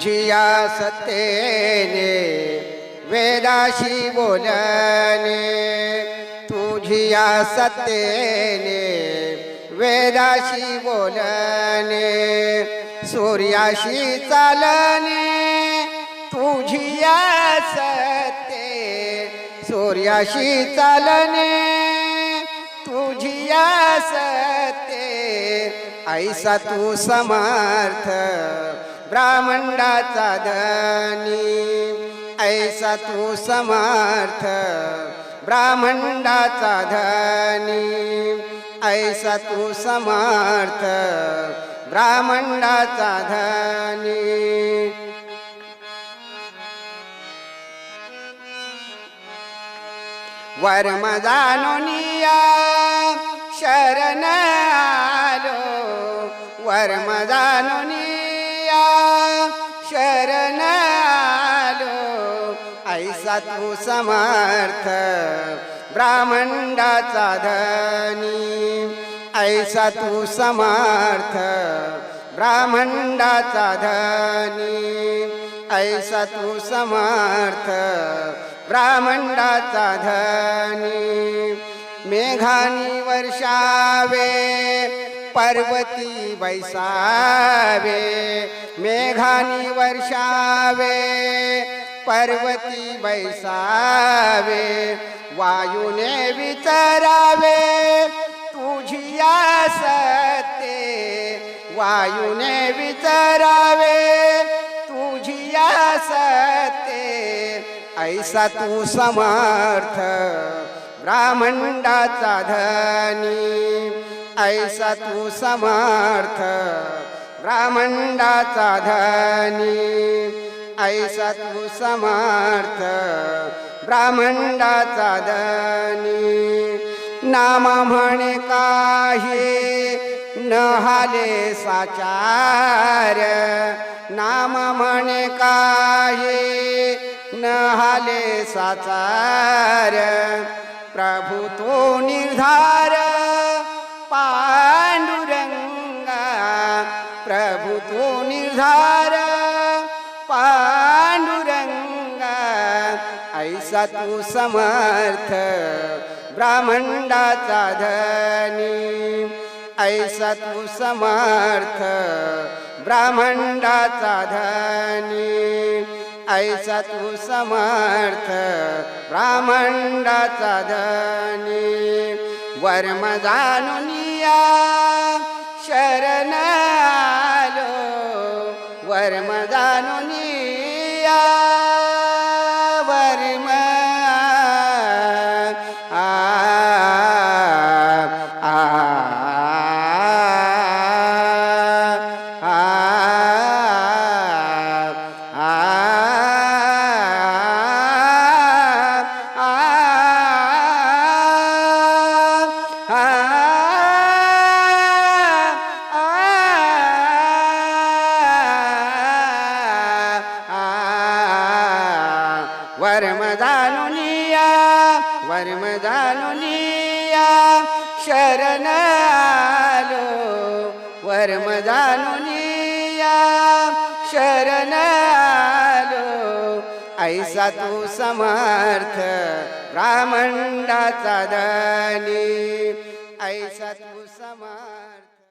तुझिया सत्तेने वेदाशी बोलणे, तुझिया सत्तेने वेदाशी बोलणे, सूर्याशी चालणे तुझिया सत्ते, सूर्याशी चालणे तुझिया सत्ते, ऐसा तू समर्थ ब्रह्मांडाचा धनी, ऐसा तू समर्थ ब्रह्मांडाचा धनी, ऐसा तू समर्थ ब्रह्मांडाचा धनी. वर्म जाणूनिया शरण आलो, वर्म जाणूनिया शरण आलो, ऐसा तू समर्थ ब्रह्मांडाचा धनी, ऐसा तू समर्थ ब्रह्मांडाचा धनी, ऐसा तू समर्थ ब्रह्मांडाचा धनी. मेघानी वर्षावे पर्वती बैसावे, मेघानी वर्षावे पर्वती बैसावे, वायुने विचरावे तुझिया सत्ते, वायुने विचरावे तुझिया सत्ते, ऐसा तू समर्थ ब्रह्मांडाचा धनी, ऐसा तू समर्थ ब्रह्मांडाचा धनी, ऐसा तू समर्थ ब्रह्मांडाचा धनी. नाम म्हणे काही न हाले साचार, नाम म्हणे काही न हाले साचार, प्रभु तो निर्धार पांडुरंगा, प्रभु तो निर्धार पांडुरंगा, ऐसा तू समर्थ ब्रह्मांडाचा धनी, ऐसा तू समर्थ ब्रह्मांडाचा धनी, ऐसा तू समर्थ ब्रह्मांडाचा धनी. वर्म जाणूनिया शरण आलो, वर्म जाणूनिया वर्म वर्म जाणूनिया, वर्म जाणूनिया शरण आलो, वर्म जाणूनिया शरण आलो, ऐसा तू समर्थ ब्रह्मांडाचा धनी, ऐसा तू समर्थ